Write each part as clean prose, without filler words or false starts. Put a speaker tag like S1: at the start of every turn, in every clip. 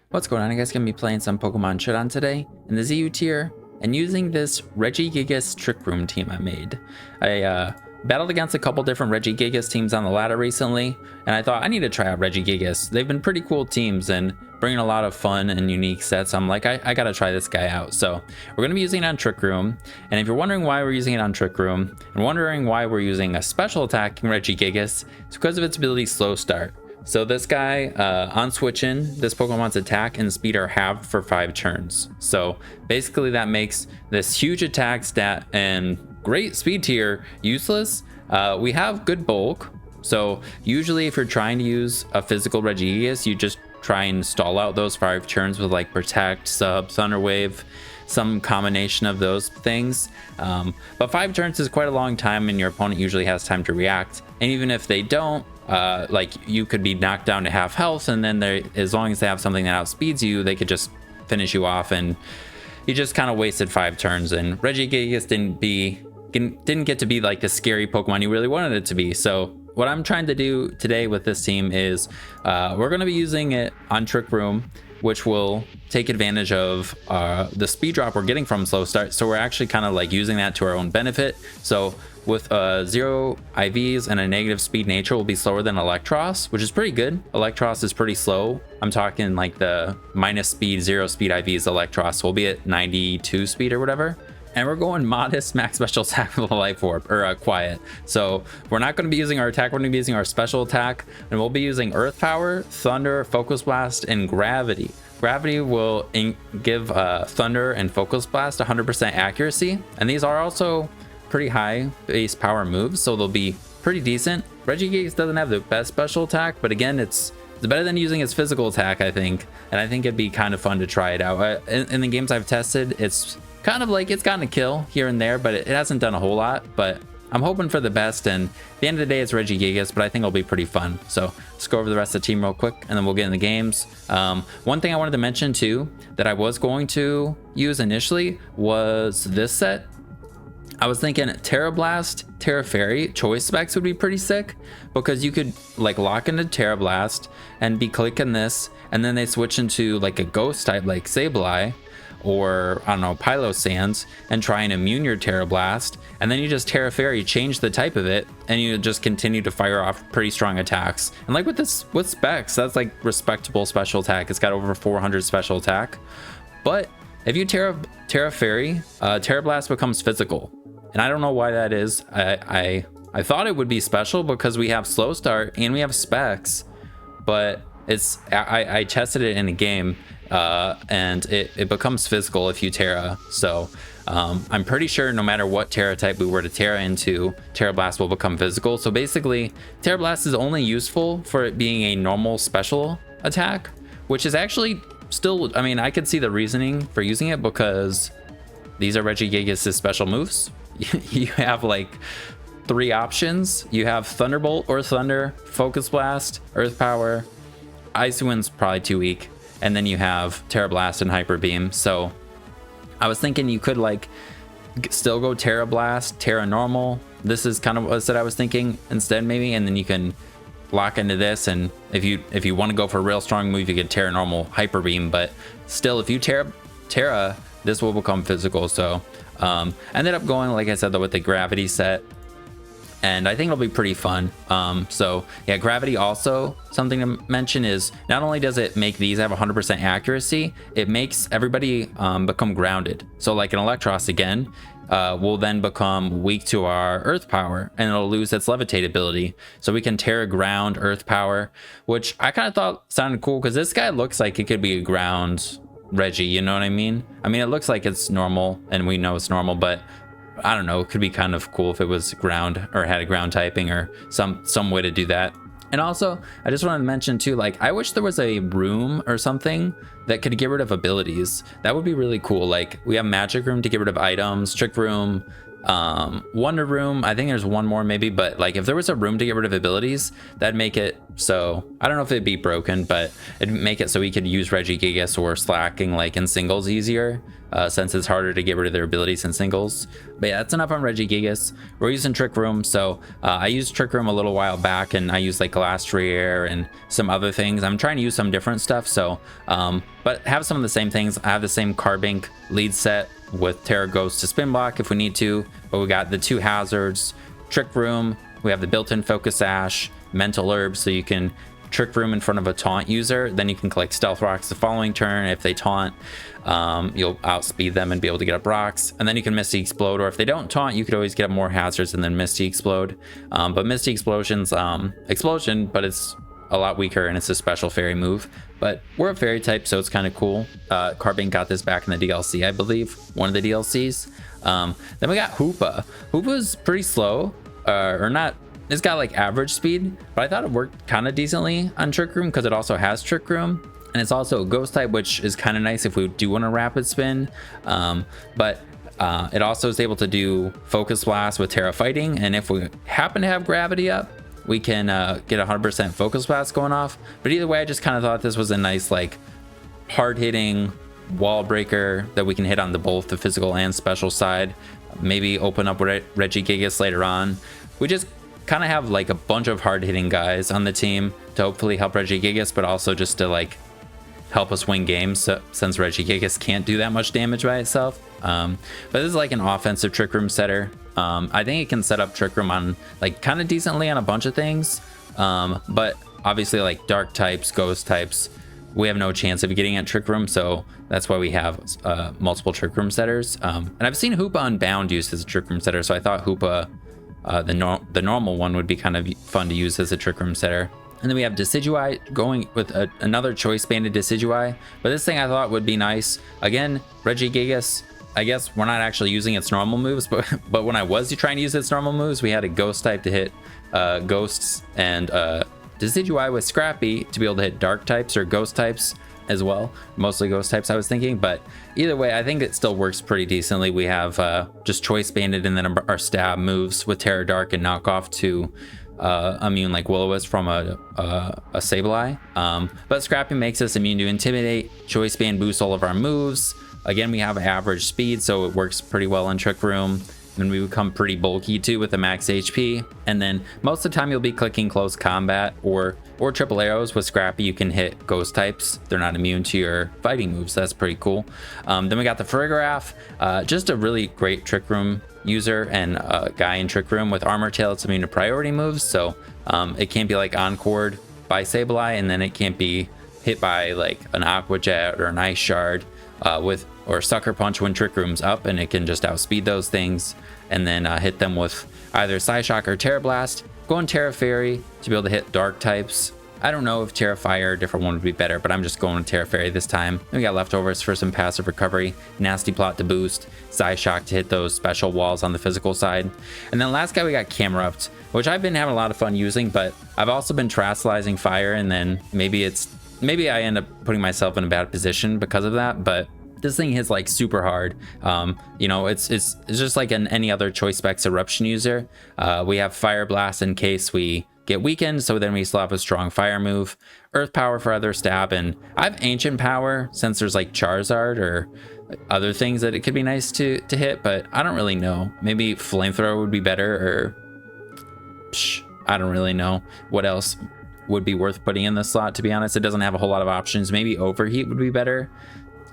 S1: What's going on? You guys gonna be playing some Pokemon Showdown today in the ZU tier and using this Regigigas Trick Room team I made. I battled against a couple different Regigigas teams on the ladder recently, and I thought I need to try out Regigigas. They've been pretty cool teams and bringing a lot of fun and unique sets. I'm like, I gotta try this guy out. So we're gonna be using it on Trick Room, and if you're wondering why we're using it on Trick Room and wondering why we're using a special attacking Regigigas, it's because of its ability Slow Start. So this guy, on switching, this Pokemon's attack and speed are halved for 5 turns. So basically that makes this huge attack stat and great speed tier useless. We have good bulk. So usually if you're trying to use a physical Regigigas, you just try and stall out those 5 turns with like Protect, Sub, Thunder Wave, some combination of those things. But 5 turns is quite a long time and your opponent usually has time to react. And even if they don't, like you could be knocked down to half health, and then they, as long as they have something that outspeeds you, they could just finish you off, and you just kind of wasted 5 turns. And Regigigas didn't get to be like the scary Pokemon you really wanted it to be. So what I'm trying to do today with this team is we're going to be using it on Trick Room, which will take advantage of the speed drop we're getting from Slow Start. So we're actually kind of like using that to our own benefit. So with 0 IVs and a negative speed nature, will be slower than Electros, which is pretty good. Electros is pretty slow. I'm talking like the minus speed, 0 speed IVs Electros will be at 92 speed or whatever. And we're going modest max special attack with a Life Orb, or Quiet. So we're not going to be using our attack, we're going to be using our special attack, and we'll be using Earth Power, Thunder, Focus Blast, and Gravity. Gravity will give Thunder and Focus Blast 100% accuracy, and these are also pretty high base power moves, so they'll be pretty decent. Regigigas doesn't have the best special attack, but again, it's better than using its physical attack, I think, and I think it'd be kind of fun to try it out. In the games I've tested, it's kind of like it's gotten a kill here and there, but it hasn't done a whole lot. But I'm hoping for the best, and at the end of the day, it's Regigigas, but I think it'll be pretty fun. So let's go over the rest of the team real quick, and then we'll get in the games. One thing I wanted to mention too that I was going to use initially was this set. I was thinking Terra Blast, Terra Fairy choice specs would be pretty sick, because you could like lock into Terra Blast and be clicking this, and then they switch into like a ghost type like Sableye, or I don't know, Pylo Sands, and try and immune your Terra Blast, and then you just Terra Fairy, change the type of it, and you just continue to fire off pretty strong attacks. And like with specs, that's like respectable special attack. It's got over 400 special attack. But if you Terra Fairy, Terra Blast becomes physical, and I don't know why that is. I thought it would be special because we have Slow Start and we have specs, but it's I tested it in a game, and it becomes physical if you Terra. So I'm pretty sure no matter what Terra type we were to Terra into, Terra Blast will become physical. So basically, Terra Blast is only useful for it being a normal special attack, which is actually still, I mean, I could see the reasoning for using it, because these are Regigigas' special moves. You have like 3 options. You have Thunderbolt or Thunder, Focus Blast, Earth Power. Ice Wind's probably too weak, and then you have Terra Blast and Hyper Beam. So I was thinking you could like still go Terra Blast, Terra Normal. This is kind of what I was thinking instead, maybe, and then you can lock into this, and if you want to go for a real strong move, you get Terra Normal, Hyper Beam. But still, if you Terra, this will become physical. So ended up going, like I said, though, with the Gravity set, and I think it'll be pretty fun. So yeah, Gravity also, something to mention is not only does it make these have 100% accuracy, it makes everybody become grounded. So like an Electros again will then become weak to our Earth Power, and it'll lose its Levitate ability. So we can Terra Ground, Earth Power, which I kind of thought sounded cool, because this guy looks like it could be a ground Reggie, you know what I mean? I mean, it looks like it's normal, and we know it's normal, but I don't know, it could be kind of cool if it was ground, or had a ground typing, or some way to do that. And also, I just wanted to mention too, like, I wish there was a room or something that could get rid of abilities. That would be really cool. Like, we have Magic Room to get rid of items, Trick Room Wonder Room, I think there's one more maybe, but like if there was a room to get rid of abilities, that'd make it so, I don't know if it'd be broken, but it'd make it so we could use Regigigas or Slacking like in singles easier, since it's harder to get rid of their abilities in singles. But yeah, that's enough on Regigigas. We're using Trick Room, so I used Trick Room a little while back, and I used like Glastrier Air and some other things. I'm trying to use some different stuff, so but have some of the same things. I have the same Carbink lead set with Terra Ghost to spin block if we need to, but we got the 2 hazards, Trick Room, we have the built-in Focus Ash, Mental Herb, so you can Trick Room in front of a taunt user, then you can collect Stealth Rocks the following turn. If they taunt, you'll outspeed them and be able to get up rocks, and then you can Misty Explode, or if they don't taunt, you could always get up more hazards and then Misty Explode. But Misty Explosion's explosion, but it's a lot weaker and it's a special fairy move, but we're a fairy type, so it's kind of cool. Carbink got this back in the DLC, I believe, one of the DLCs. Then we got Hoopa. Hoopa's pretty slow, or not, it's got like average speed, but I thought it worked kind of decently on Trick Room because it also has Trick Room, and it's also a ghost type, which is kind of nice if we do want a rapid spin. But it also is able to do Focus Blast with Terra Fighting, and if we happen to have gravity up, we can get 100% Focus Blast going off. But either way, I just kind of thought this was a nice like hard-hitting wall breaker that we can hit on both the physical and special side. Maybe open up with Regigigas later on. We just kind of have like a bunch of hard-hitting guys on the team to hopefully help Regigigas, but also just to like help us win games, since Regigigas can't do that much damage by itself. But this is like an offensive Trick Room setter. I think it can set up Trick Room on like kind of decently on a bunch of things, but obviously like dark types, ghost types, we have no chance of getting at Trick Room, so that's why we have multiple Trick Room setters. And I've seen Hoopa Unbound used as a Trick Room setter, so I thought Hoopa, the normal one, would be kind of fun to use as a Trick Room setter. And then we have Decidueye going with another choice banded Decidueye, but this thing I thought would be nice. Again, Regigigas, I guess we're not actually using its normal moves, but when I was trying to use its normal moves, we had a ghost type to hit ghosts, and Decidueye with Scrappy to be able to hit dark types or ghost types as well. Mostly ghost types, I was thinking, but either way, I think it still works pretty decently. We have just choice banded, and then our stab moves with Terra Dark and knockoff to immune like Will-O-Wisp from a Sableye. But Scrappy makes us immune to Intimidate. Choice Band boosts all of our moves. Again, we have average speed, so it works pretty well in Trick Room. And we become pretty bulky too with the max HP. And then most of the time you'll be clicking close combat or triple arrows. With Scrappy, you can hit ghost types. They're not immune to your fighting moves. So that's pretty cool. Then we got the Farigiraf, just a really great Trick Room user and guy in Trick Room. With Armor Tail, it's immune to priority moves, so it can't be like encored by Sableye, and then it can't be hit by like an Aqua Jet or an Ice Shard or Sucker Punch when Trick Room's up, and it can just outspeed those things and then hit them with either Psyshock or Terra Blast. Going Terra Fairy to be able to hit dark types. I don't know if Terra Fire or a different one would be better, but I'm just going with Terra Fairy this time. Then we got leftovers for some passive recovery, Nasty Plot to boost, Psyshock to hit those special walls on the physical side. And then last guy we got Camerupt, which I've been having a lot of fun using, but I've also been Terastallizing Fire, and then maybe I end up putting myself in a bad position because of that, but this thing hits like super hard. You know, it's just like any other choice specs eruption user. We have Fire Blast in case we get weakened, so then we still have a strong fire move. Earth Power for other stab, and I have Ancient Power since there's like Charizard or other things that it could be nice to hit, but I don't really know. Maybe Flamethrower would be better, or I don't really know what else would be worth putting in this slot, to be honest. It doesn't have a whole lot of options. Maybe Overheat would be better.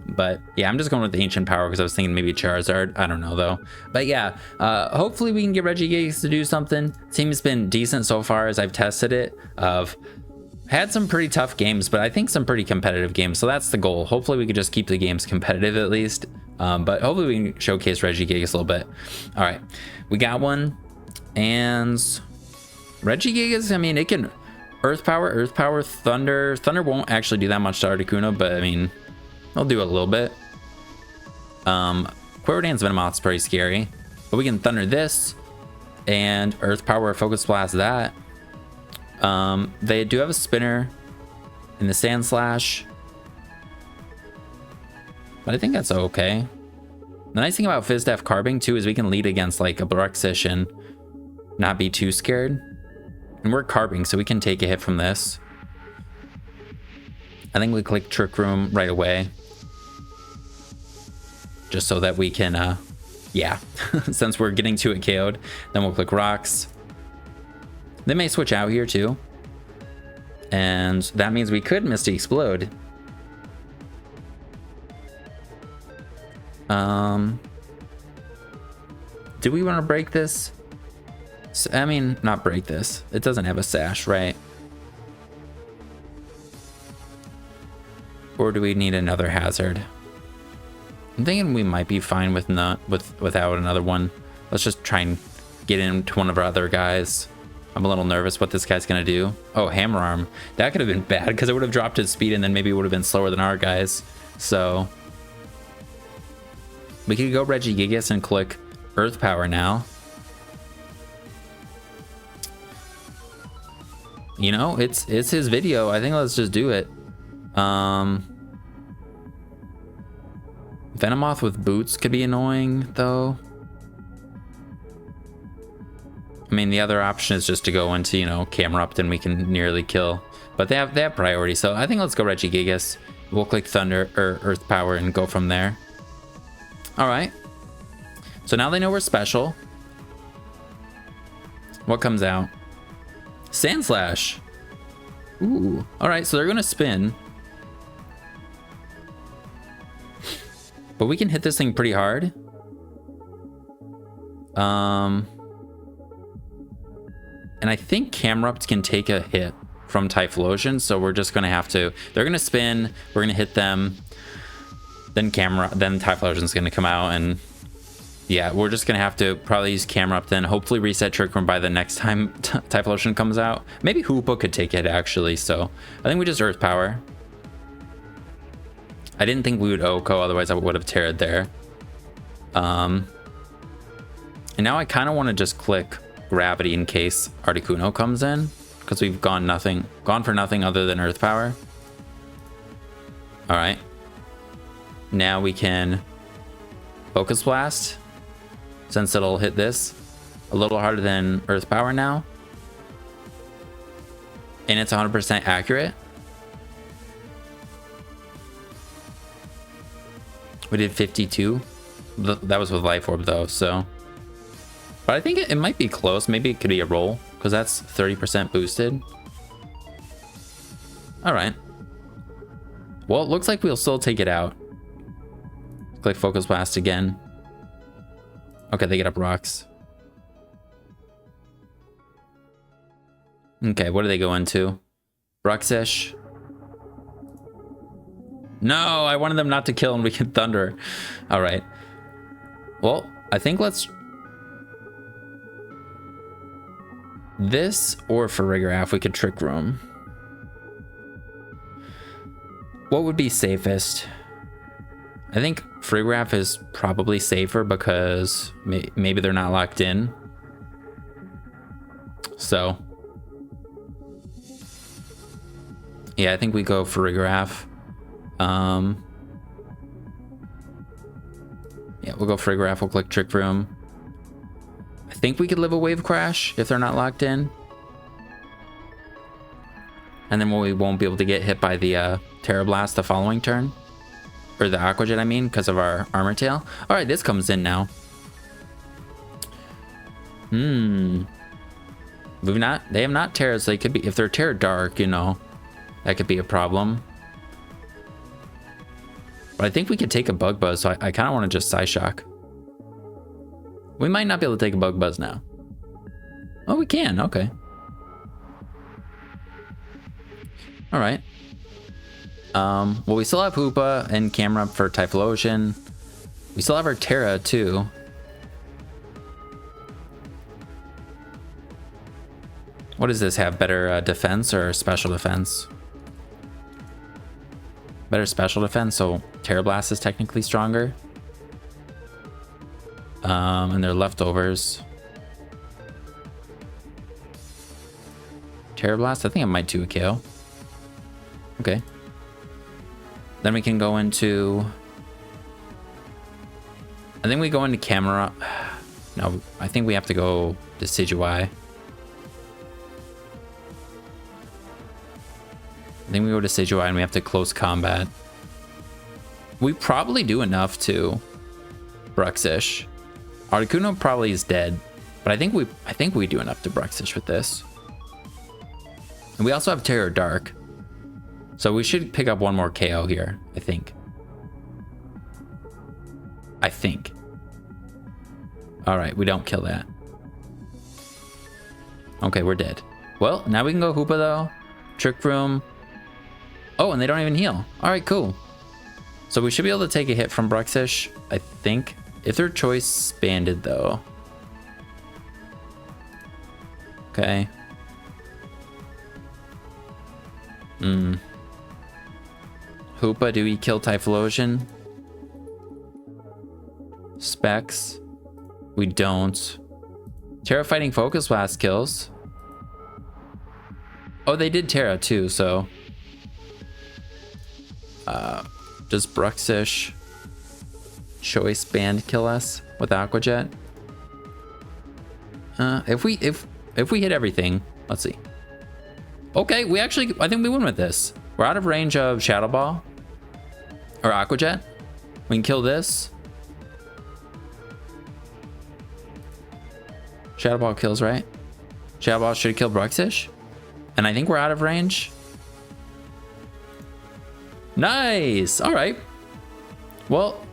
S1: But yeah, I'm just going with the Ancient Power because I was thinking maybe Charizard. I don't know though. But yeah, hopefully we can get Regigigas to do something. Team's been decent so far as I've tested it. I've had some pretty tough games, but I think some pretty competitive games. So that's the goal. Hopefully we could just keep the games competitive at least. But hopefully we can showcase Regigigas a little bit. All right, we got one. And Regigigas, I mean, it can Earth Power, Thunder. Thunder won't actually do that much to Articuno, but I mean, I'll do a little bit. Quirdan's Venomoth's pretty scary, but we can Thunder this and Earth Power Focus Blast that. They do have a spinner in the Sand Slash, but I think that's okay. The nice thing about Fizdef carbing too is we can lead against like a Bruxish and not be too scared. And we're carbing, so we can take a hit from this. I think we click Trick Room right away. Just so that we can, yeah, since we're getting to it KO'd, then we'll click Rocks. They may switch out here too. And that means we could Misty Explode. Do we want to break this? I mean, not break this. It doesn't have a sash, right? Or do we need another hazard? I'm thinking we might be fine with without another one. Let's just try and get into one of our other guys. I'm a little nervous what this guy's gonna do. Oh, Hammer Arm. That could have been bad because it would have dropped his speed and then maybe it would have been slower than our guys. So we could go Regigigas and click Earth Power now. You know, it's his video. I think let's just do it. Venomoth with boots could be annoying though. I mean, the other option is just to go into, you know, Camerupt and we can nearly kill. But they have priority, so I think let's go Regigigas. We'll click Thunder or Earth Power and go from there. All right. So now they know we're special. What comes out? Sand Slash. Ooh. All right, so they're gonna spin. But we can hit this thing pretty hard. And I think Camerupt can take a hit from Typhlosion, so we're just gonna have to. They're gonna spin. We're gonna hit them. Then Typhlosion's gonna come out, and yeah, we're just gonna have to probably use Camerupt, then hopefully reset Trick Room by the next time Typhlosion comes out. Maybe Hoopa could take it actually, so I think we just Earth Power. I didn't think we would Oko, otherwise I would have terrored there. And now I kind of want to just click Gravity in case Articuno comes in, because we've gone for nothing other than Earth Power. All right. Now we can Focus Blast, since it'll hit this a little harder than Earth Power now. And it's 100% accurate. We did 52. That was with Life Orb though, so. But I think it might be close. Maybe it could be a roll, because that's 30% boosted. All right. Well, it looks like we'll still take it out. Click Focus Blast again. Okay, they get up rocks. Okay, what do they go into? Bruxish. No, I wanted them not to kill and we can Thunder. All right. Well, I think let's... This or Farigiraf, we could Trick Room. What would be safest? I think Farigiraf is probably safer because maybe they're not locked in. So... yeah, I think we go Farigiraf. Yeah, we'll go Farigiraf, we'll click Trick Room. I think we could live a Wave Crash if they're not locked in. And then we won't be able to get hit by the Terra Blast the following turn. Or the Aqua Jet, I mean, because of our Armor Tail. Alright, this comes in now. They have not Terra, so they could be, if they're Terra Dark, you know, that could be a problem. But I think we could take a Bug Buzz, so I kind of want to just Psyshock. We might not be able to take a Bug Buzz now. Oh, we can. Okay. All right. Well, we still have Hoopa and Camerupt for Typhlosion. We still have our Terra, too. What does this have? Better defense or special defense? Better special defense, so Terra Blast is technically stronger. And they're leftovers. Terra Blast, I think I might do a KO. Okay. Then we can go into I think we go into camera. No, I think we have to go Decidueye. I think we go to Decidueye and we have to close combat. We probably do enough to Bruxish. Articuno probably is dead, but I think we do enough to Bruxish with this. And we also have Terror Dark, so we should pick up one more KO here. I think. All right, we don't kill that. Okay, we're dead. Well, now we can go Hoopa though. Trick Room. Oh, and they don't even heal. All right, cool. So we should be able to take a hit from Bruxish, I think. If their choice banded though. Okay. Hoopa, do we kill Typhlosion? Specs. We don't. Terra Fighting Focus Blast kills. Oh, they did Terra too, so. Does Bruxish choice band kill us with Aqua Jet? If we hit everything, let's see. Okay, I think we win with this. We're out of range of Shadow Ball or Aqua Jet. We can kill this. Shadow Ball kills, right? Shadow Ball should kill Bruxish. And I think we're out of range. Nice. All right. Well,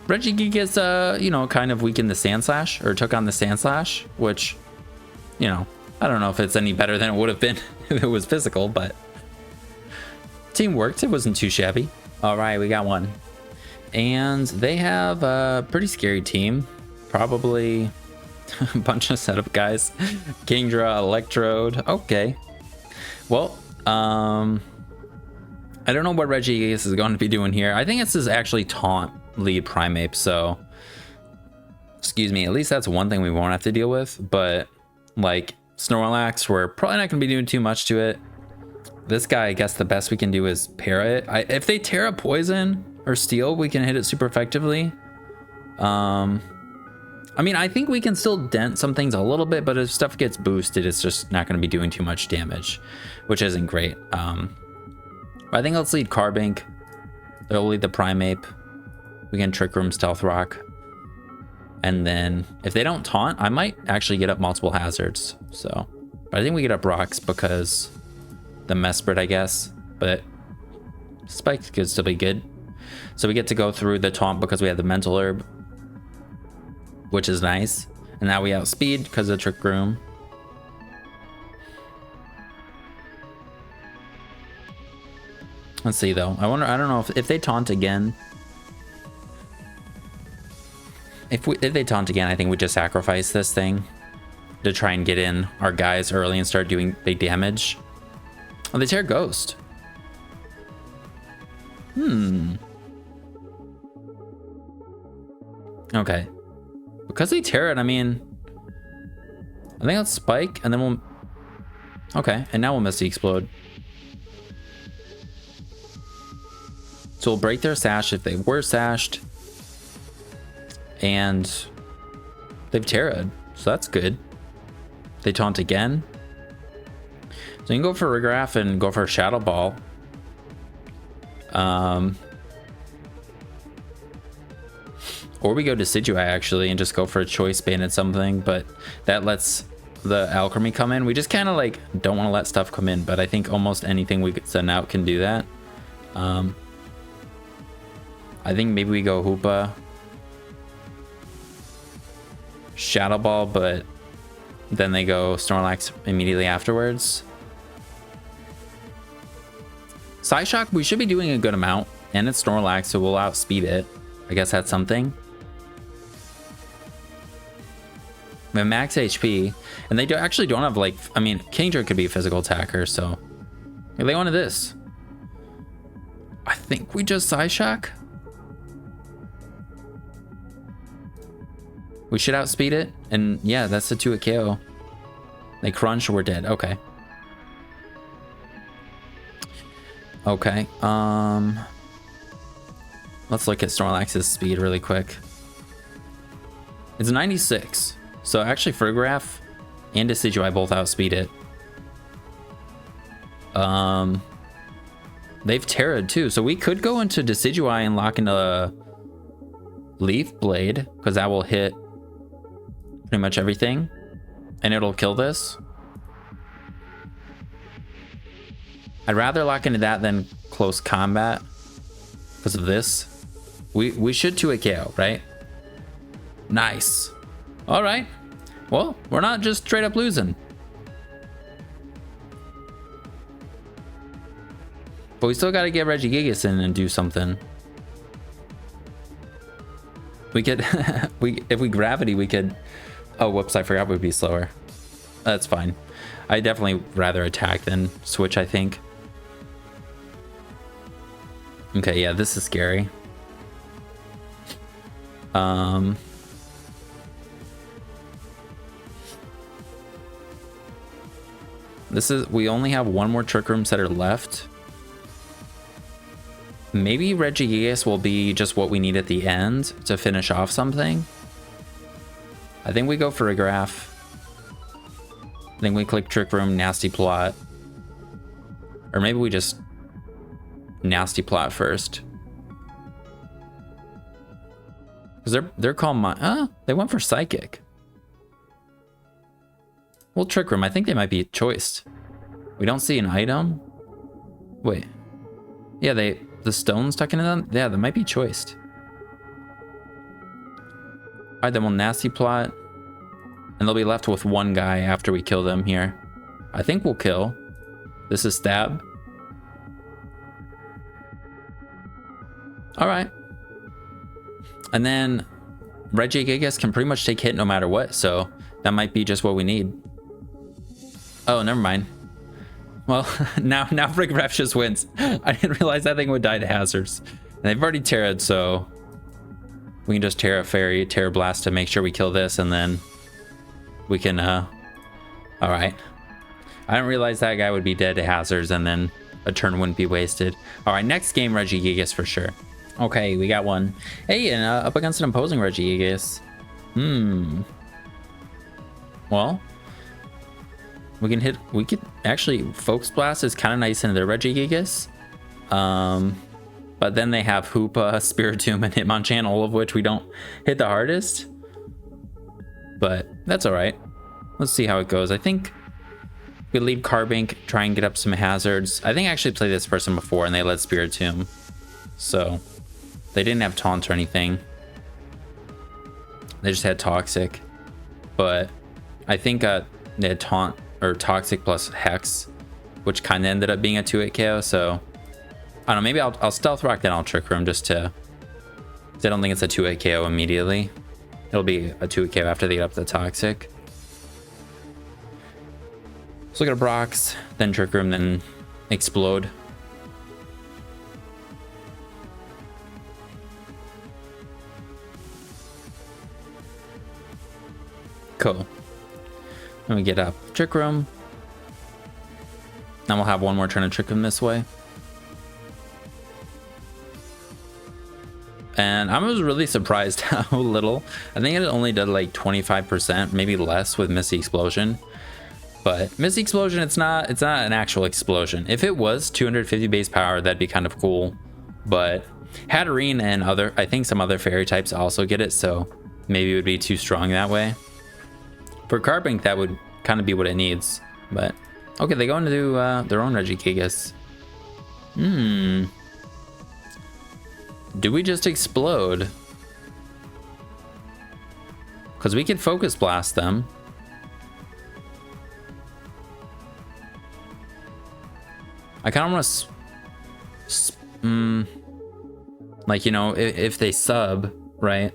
S1: Regigigas, you know, kind of weakened the Sand Slash, or took on the Sand Slash, which, you know, I don't know if it's any better than it would have been if it was physical, but team worked. It wasn't too shabby. All right, we got one. And they have a pretty scary team. Probably a bunch of setup guys. Kingdra, Electrode. Okay. Well, I don't know what Regigigas is going to be doing here. I think this is actually taunt lead Primeape, so excuse me, at least that's one thing we won't have to deal with. But like Snorlax, we're probably not going to be doing too much to it. This guy, I guess the best we can do is Para it. If they Terra Poison or Steel, we can hit it super effectively. I mean, I think we can still dent some things a little bit, but if stuff gets boosted, it's just not going to be doing too much damage, which isn't great. I think let's lead Carbink. They'll lead the Primeape. We can Trick Room, Stealth Rock. And then if they don't taunt, I might actually get up multiple hazards. So, but I think we get up rocks because the Mesprit, I guess. But Spike could still be good. So we get to go through the taunt because we have the Mental Herb, which is nice. And now we outspeed because of Trick Room. Let's see though. I don't know if they taunt again. If they taunt again, I think we just sacrifice this thing to try and get in our guys early and start doing big damage. Oh, they tear Ghost. Okay. Because they tear it, I mean, I think let's Spike and then we'll. Okay, and now we'll Misty Explode. So we'll break their sash if they were sashed. And they've Terra'd, so that's good. They taunt again. So you can go for Rigraph and go for Shadow Ball. Or we go to Decidueye actually and just go for a choice banded something, but that lets the Alchemy come in. We just kind of like don't want to let stuff come in, but I think almost anything we could send out can do that. I think maybe we go Hoopa, Shadow Ball, but then they go Snorlax immediately afterwards. Psyshock, we should be doing a good amount, and it's Snorlax, so we'll outspeed it. I guess that's something. We have max HP, and they actually don't have like, I mean, Kingdra could be a physical attacker, so they wanted this. I think we just Psyshock. We should outspeed it, and yeah, that's the 2-hit KO. They crunch, we're dead. Okay. Okay. Let's look at Snorlax's speed really quick. It's 96. So actually Photograph and Decidueye both outspeed it. They've Terra'd too, so we could go into Decidueye and lock into Leaf Blade, because that will hit pretty much everything, and it'll kill this. I'd rather lock into that than Close Combat because of this. We should 2-hit KO, right? Nice. All right. Well, we're not just straight up losing. But we still got to get Regigigas in and do something. We could, if we Gravity, we could. Oh, whoops! I forgot we'd be slower. That's fine. I definitely rather attack than switch, I think. Okay, yeah, this is scary. This is. We only have one more Trick Room setter left. Maybe Regigigas will be just what we need at the end to finish off something. I think we go for a Graph. I think we click Trick Room, Nasty Plot. Or maybe we just Nasty Plot first. Because they're called they went for Psychic. Well, Trick Room, I think they might be choiced. We don't see an item. Wait. Yeah, the stone stuck into them? Yeah, that might be choiced. Alright, then we'll Nasty Plot. And they'll be left with one guy after we kill them here. I think we'll kill. This is Stab. Alright. And then Regigigas can pretty much take hit no matter what, so that might be just what we need. Oh, never mind. Well, now Photograph just wins. I didn't realize that thing would die to hazards. And they've already Terra'd, so we can just Terra Fairy, Terra Blast to make sure we kill this, and then we can, alright. I didn't realize that guy would be dead to hazards, and then a turn wouldn't be wasted. Alright, next game, Regigigas for sure. Okay, we got one. Hey, and up against an opposing Regigigas. Well, we could actually, Focus Blast is kind of nice into their Regigigas. But then they have Hoopa, Spiritomb, and Hitmonchan, all of which we don't hit the hardest. But that's alright. Let's see how it goes. I think we leave Carbink, try and get up some hazards. I think I actually played this person before and they led Spiritomb. So they didn't have Taunt or anything. They just had Toxic. But I think they had Taunt or Toxic plus Hex, which kind of ended up being a 2-hit KO. So I don't know, maybe I'll Stealth Rock, then I'll Trick Room just to, because I don't think it's a 2-hit KO immediately. It'll be a 2-hit KO after they get up the Toxic. Let's look at a Brox, then Trick Room, then Explode. Cool. Then we get up Trick Room. Then we'll have one more turn to Trick Room this way. And I was really surprised how little. I think it only did like 25%, maybe less with Misty Explosion. But Misty Explosion, it's not an actual explosion. If it was 250 base power, that'd be kind of cool. But Hatterene and I think some other fairy types also get it, so maybe it would be too strong that way. For Carbink, that would kind of be what it needs. But okay, they go into their own Regigigas. Do we just explode? Because we could Focus Blast them. I kind of want to, like, you know, if they sub, right,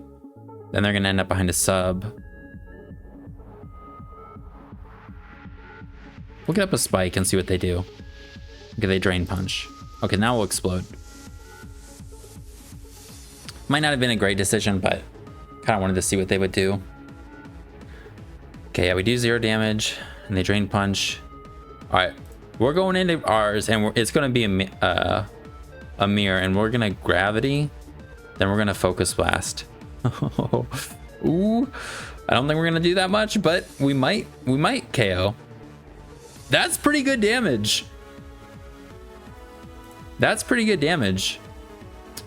S1: then they're gonna end up behind a sub. We'll get up a Spike and see what they do. Okay, they Drain Punch. Okay, now we'll explode. Might not have been a great decision, but kind of wanted to see what they would do. Okay, yeah, we do 0 damage, and they Drain Punch. All right, we're going into ours, and it's going to be a mirror, and we're going to Gravity, then we're going to Focus Blast. Ooh, I don't think we're gonna do that much, but we might KO. That's pretty good damage. That's pretty good damage.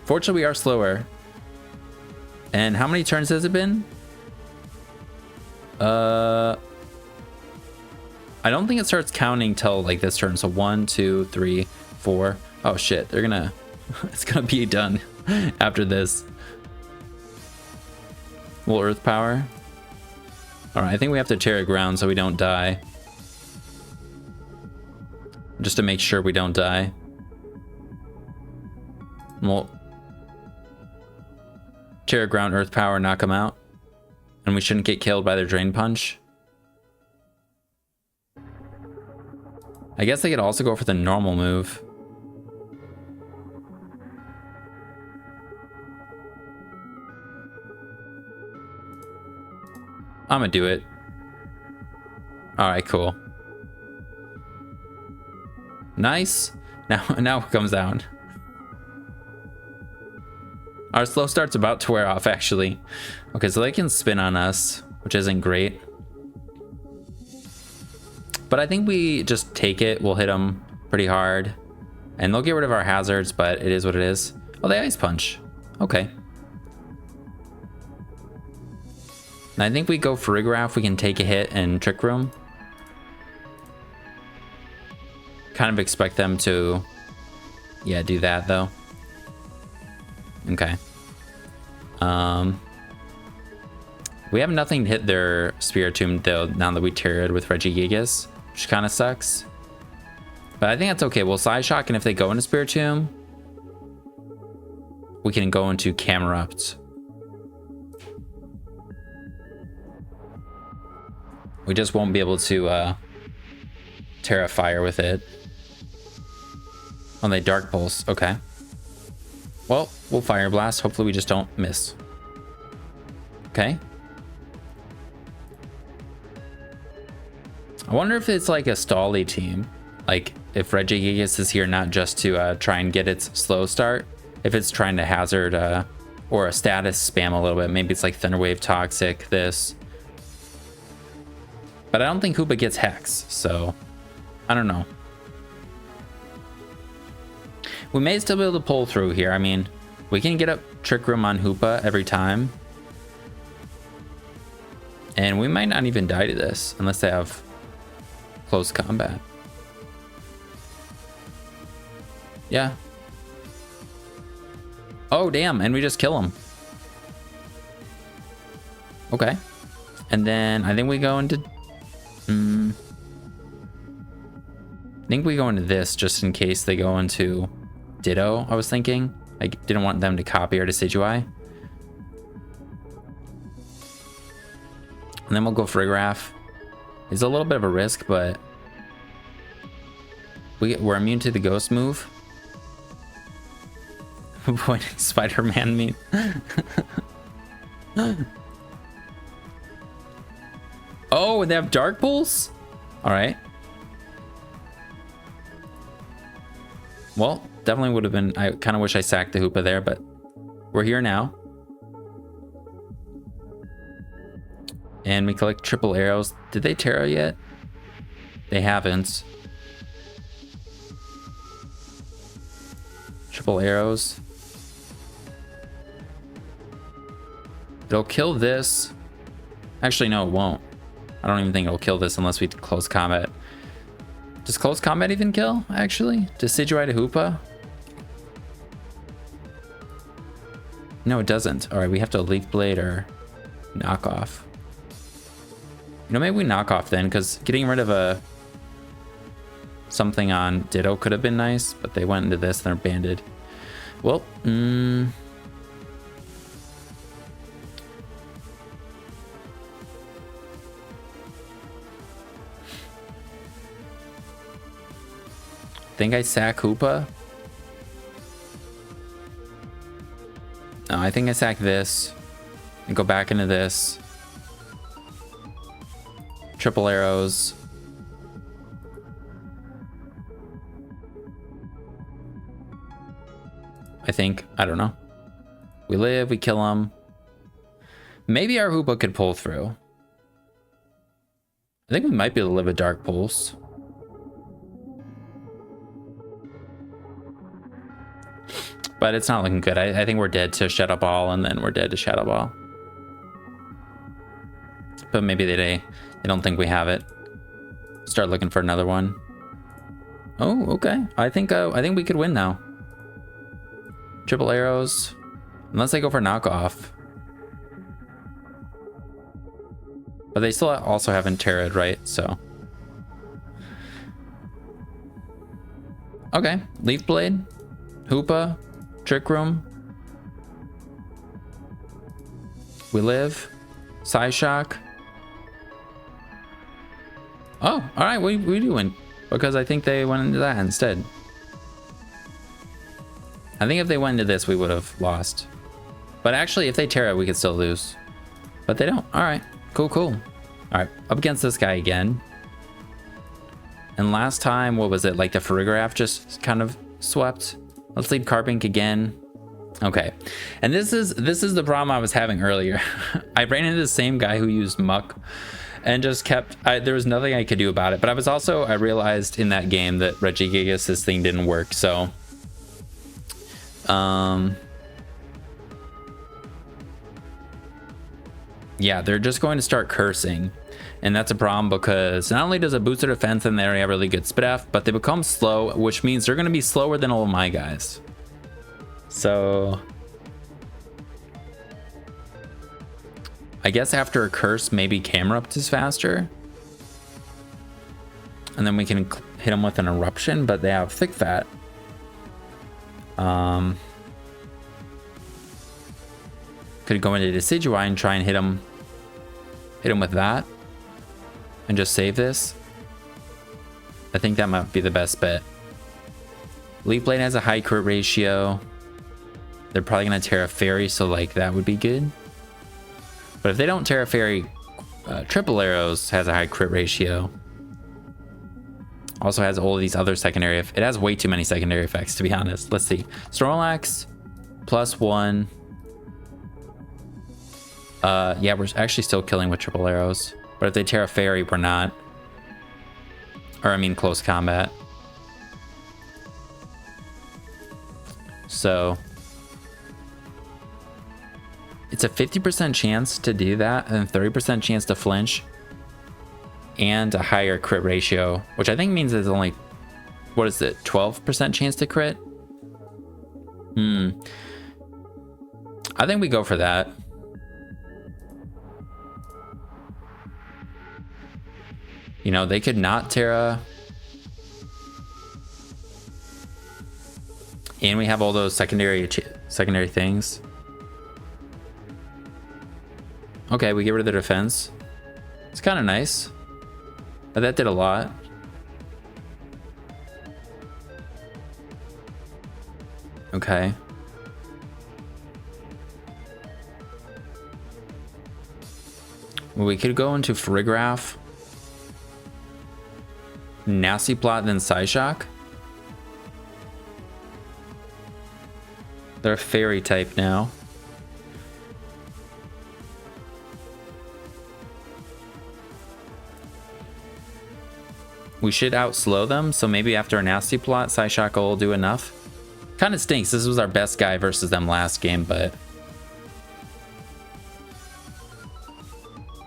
S1: Fortunately, we are slower. And how many turns has it been? I don't think it starts counting till like this turn. So 1, 2, 3, 4. Oh shit, they're gonna, it's gonna be done after this. Will earth power. All right, I think we have to tear ground so we don't die. Just to make sure we don't die. Well, tear ground, earth power, knock them out. And we shouldn't get killed by their drain punch. I guess they could also go for the normal move. I'm gonna do it. All right, cool. Nice. Now it comes down. Our slow start's about to wear off, actually. Okay, so they can spin on us, which isn't great. But I think we just take it. We'll hit them pretty hard. And they'll get rid of our hazards, but it is what it is. Oh, they ice punch. Okay. And I think we go for Rigraph. We can take a hit and Trick Room. Kind of expect them to, yeah, do that though. Okay. We have nothing to hit their Spirit Tomb though, now that we tear it with Regigigas, which kind of sucks. But I think that's okay. We'll Side Shock, and if they go into Spirit Tomb, we can go into Camerupt. We just won't be able to Terra Fire with it. Oh, they Dark Pulse. Okay. Well, we'll Fire Blast. Hopefully we just don't miss. Okay. I wonder if it's like a stally team. Like if Regigigas is here not just to try and get its slow start. If it's trying to hazard or a status spam a little bit. Maybe it's like Thunderwave, Toxic, this. But I don't think Hoopa gets Hex, so I don't know. We may still be able to pull through here. I mean, we can get up Trick Room on Hoopa every time. And we might not even die to this unless they have close combat. Yeah. Oh, damn. And we just kill him. Okay. And then I think we go into... I think we go into this just in case they go into Ditto, I was thinking. I didn't want them to copy our Decidueye. And then we'll go Frigraph. It's a little bit of a risk, but we're immune to the ghost move. Pointing Spider-Man me. Oh, they have Dark Pulse? All right. Well, definitely would have been... I kind of wish I sacked the Hoopa there, but we're here now. And we collect triple arrows. Did they Terra yet? They haven't. Triple arrows. It'll kill this. Actually, no, it won't. I don't even think it'll kill this unless we close combat. Does close combat even kill, actually? Decidueye to Hoopa? No, it doesn't. All right, we have to Leaf Blade or knock off. You know, maybe we knock off then, because getting rid of something on Ditto could have been nice, but they went into this and they're banded. Well, think I sack Hoopa. No, I think I sack this and go back into this. Triple arrows. I think. I don't know. We live, we kill him. Maybe our Hoopa could pull through. I think we might be able to live a Dark Pulse. But it's not looking good. I think we're dead to Shadow Ball, and then we're dead to Shadow Ball. But maybe they don't think we have it. Start looking for another one. Oh, okay. I think we could win now. Triple arrows. Unless they go for knockoff. But they still also haven't terra'd, right? So. Okay. Leaf Blade. Hoopa. Trick Room. We live. Psyshock. Oh, alright. We do win. Because I think they went into that instead. I think if they went into this, we would have lost. But actually, if they Terra, we could still lose. But they don't. Alright. Cool, cool. Alright. Up against this guy again. And last time, what was it? Like the Farigiraf just kind of swept. Let's lead Carbink again. Okay. And this is the problem I was having earlier. I ran into the same guy who used Muck. And just kept, there was nothing I could do about it. But I realized in that game that Regigigas, this thing didn't work. So, yeah, they're just going to start cursing. And that's a problem because not only does it boost their defense and they already have really good Spidef, but they become slow, which means they're going to be slower than all of my guys. So I guess after a curse, maybe Camerupt is faster. And then we can hit them with an eruption, but they have thick fat. Could go into Decidueye and try and hit him with that. And just save this. I think that might be the best bet. Leaf Blade has a high crit ratio. They're probably going to Terra Fairy, so like that would be good. But if they don't Terra Fairy, Triple Arrows has a high crit ratio. Also has all of these other secondary. It has way too many secondary effects, to be honest. Let's see. Snorlax, +1. Yeah, we're actually still killing with Triple Arrows. But if they Terra Fairy, we're not. Or I mean close combat. So it's a 50% chance to do that and 30% chance to flinch and a higher crit ratio, which I think means there's only, what is it, 12% chance to crit? I think we go for that. You know, they could not Terra. And we have all those secondary things. Okay, we get rid of the defense. It's kind of nice. But that did a lot. Okay. Well, we could go into Farigiraf. Nasty Plot, then Psyshock. They're a fairy type now. We should outslow them, so maybe after a Nasty Plot, Psyshock will do enough. Kind of stinks. This was our best guy versus them last game, but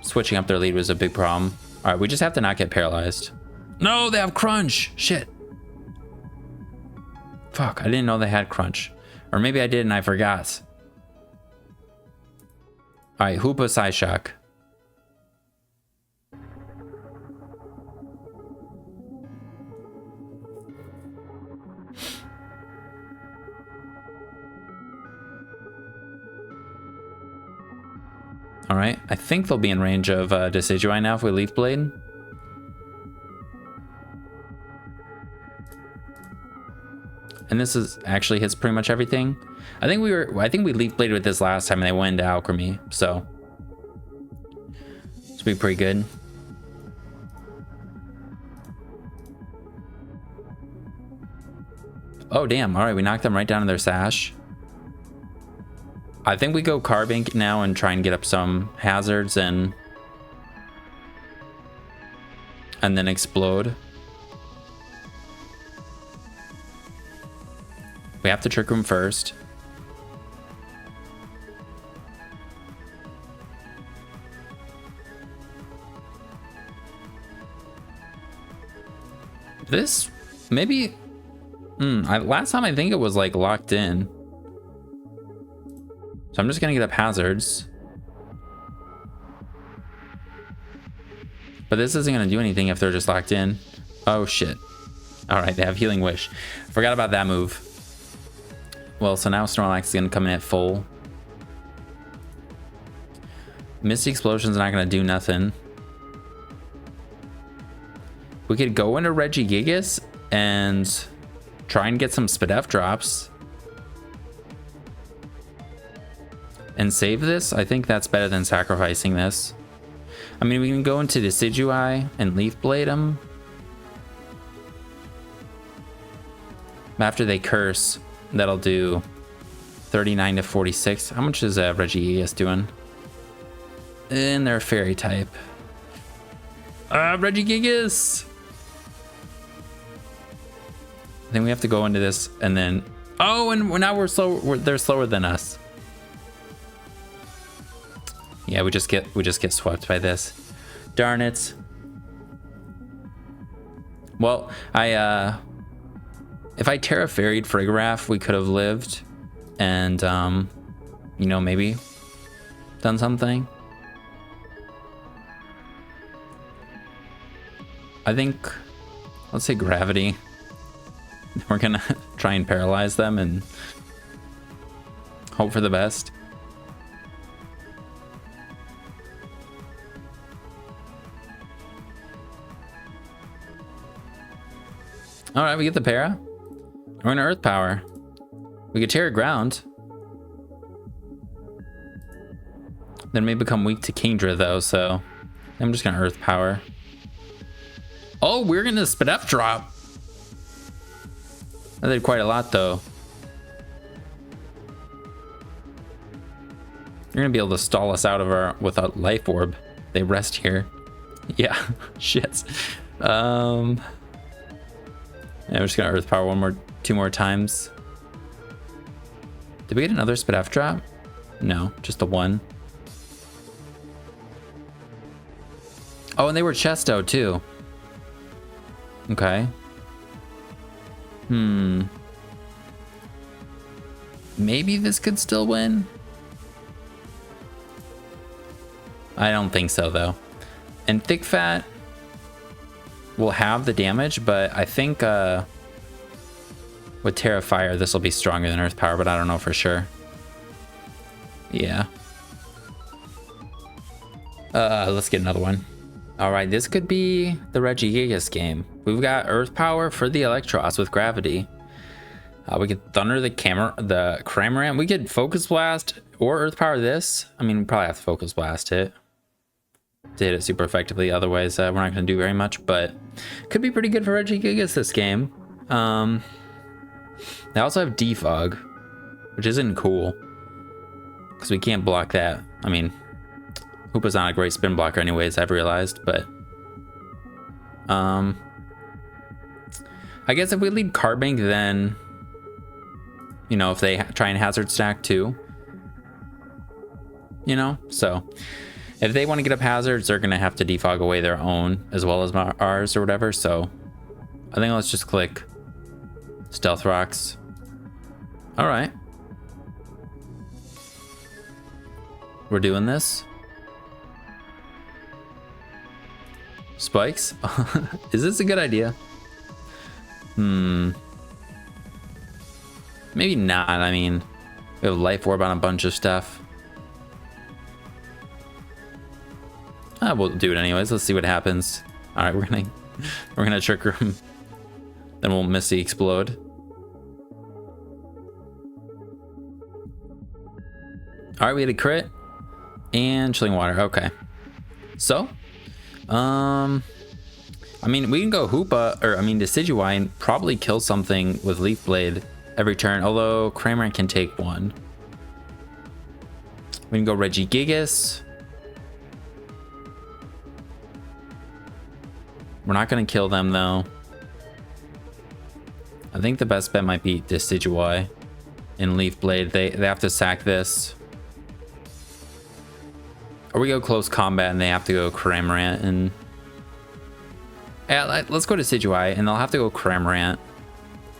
S1: switching up their lead was a big problem. All right, we just have to not get paralyzed. No, they have Crunch. Shit. Fuck, I didn't know they had Crunch. Or maybe I did and I forgot. All right, Hoopa Psyshock. All right, I think they'll be in range of Decidueye now if we Leaf Blade. And this is actually hits pretty much everything. I think we Leaf Bladed with this last time and they went into Alchemy, so this will be pretty good. Oh damn, alright, we knocked them right down to their sash. I think we go Carbink now and try and get up some hazards and then explode. We have to Trick Room first. This maybe last time I think it was like locked in. So I'm just gonna get up hazards. But this isn't gonna do anything if they're just locked in. Oh shit. Alright, they have Healing Wish. Forgot about that move. Well, so now Snorlax is gonna come in at full. Misty Explosion's not gonna do nothing. We could go into Regigigas and try and get some Spadef drops. And save this. I think that's better than sacrificing this. I mean, we can go into Decidueye and Leaf Blade them. After they curse, that'll do 39 to 46. How much is Regigigas doing? And they're a fairy type. Regigigas! I think we have to go into this and then... Oh, and now we're slow. They're slower than us. Yeah, we just get swept by this. Darn it. Well, if I Terra Fairy'd Frigoraph, we could have lived and you know, maybe done something. I think, let's say Gravity. We're gonna try and paralyze them and hope for the best. All right, we get the para. We're in Earth Power. We could tear ground. Then may become weak to Kingdra though, so I'm just gonna Earth Power. Oh, we're gonna Spadef drop. That did quite a lot though. You're gonna be able to stall us out of our without Life Orb. They rest here. Yeah, shit. Yeah, we're just gonna Earth Power two more times. Did we get another Spadef drop? No, just the one. Oh, and they were Chesto too. Okay. Maybe this could still win. I don't think so though. And Thick Fat will have the damage, but I think with Terra Fire this will be stronger than Earth Power, but I don't know for sure. Yeah. Let's get another one. All right, this could be the Regigigas game. We've got Earth Power for the Electros with Gravity. We could Thunder the Cramorant. We could Focus Blast or Earth Power this. I mean, we probably have to Focus Blast it to hit it super effectively. Otherwise, we're not going to do very much, but could be pretty good for Regigigas this game. They also have Defog, which isn't cool because we can't block that. I mean, Hoopa's not a great spin blocker anyways, I've realized, but I guess if we lead Carbink, then, you know, if they try and hazard stack too, you know, so if they want to get up hazards, they're gonna have to defog away their own as well as ours or whatever. So I think let's just click Stealth Rocks. All right, we're doing this. Spikes? Is this a good idea? Maybe not. I mean, we have Life Orb on a bunch of stuff. We'll do it anyways. Let's see what happens. All right, we're gonna Trick Room. Then we'll Misty Explode. All right, we had a crit and Chilling Water. Okay, so I mean, we can go Hoopa, or I mean Decidueye, and probably kill something with Leaf Blade every turn, although Cramorant can take one. We can go Regigigas. We're not going to kill them, though. I think the best bet might be Decidueye and Leaf Blade. They have to sack this. Or we go close combat and they have to go Cramorant. And yeah, let's go Decidueye and they'll have to go Cramorant.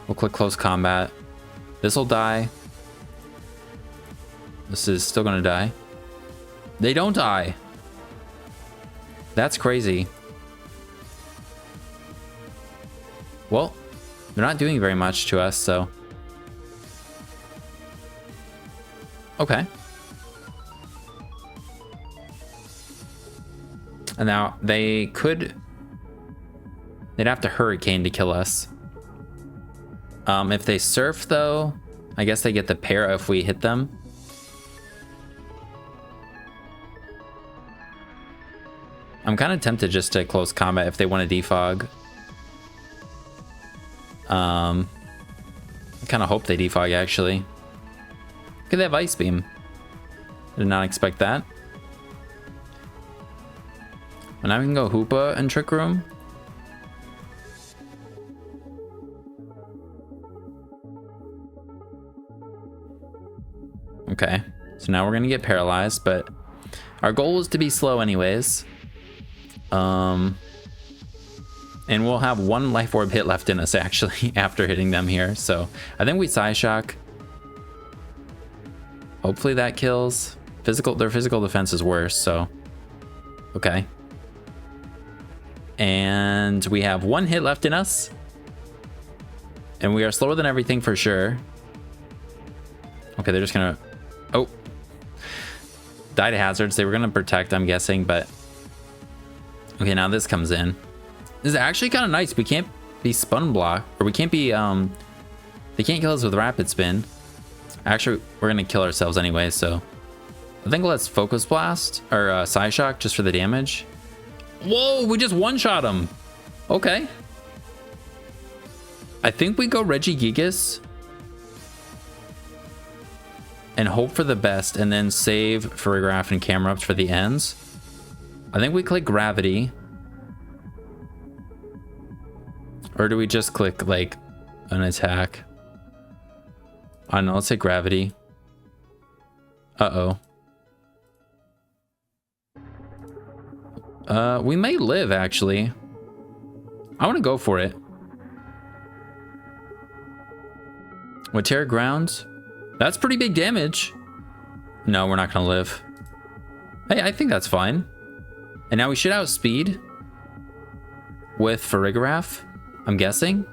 S1: We'll click close combat. This will die. This is still going to die. They don't die. That's crazy. Well, they're not doing very much to us, so. Okay. And now they'd have to Hurricane to kill us. If they Surf, though, I guess they get the Para if we hit them. I'm kind of tempted just to close combat if they want to defog. I kind of hope they defog, actually. Could they have Ice Beam? Did not expect that. And now we can go Hoopa and Trick Room. Okay, so now we're gonna get paralyzed, but our goal was to be slow anyways. And we'll have one Life Orb hit left in us, actually, after hitting them here. So I think we Psyshock. Hopefully that kills. Their physical defense is worse, so. Okay. And we have one hit left in us. And we are slower than everything for sure. Okay, they're just gonna... Oh. Die to hazards. They were gonna protect, I'm guessing, but... Okay, now this comes in. This is actually kind of nice. We can't be Spun Block, or we can't be, they can't kill us with Rapid Spin. Actually, we're gonna kill ourselves anyway, so. I think let's Focus Blast, or Psyshock, just for the damage. Whoa, we just one-shot him. Okay. I think we go Regigigas. And hope for the best, and then save Farigiraf and Camerupt for the ends. I think we click Gravity. Or do we just click, like, an attack? I don't know, let's say Gravity. Uh-oh. We may live, actually. I want to go for it. With Terra Grounds? That's pretty big damage. No, we're not going to live. Hey, I think that's fine. And now we should outspeed with Farigiraf, I'm guessing.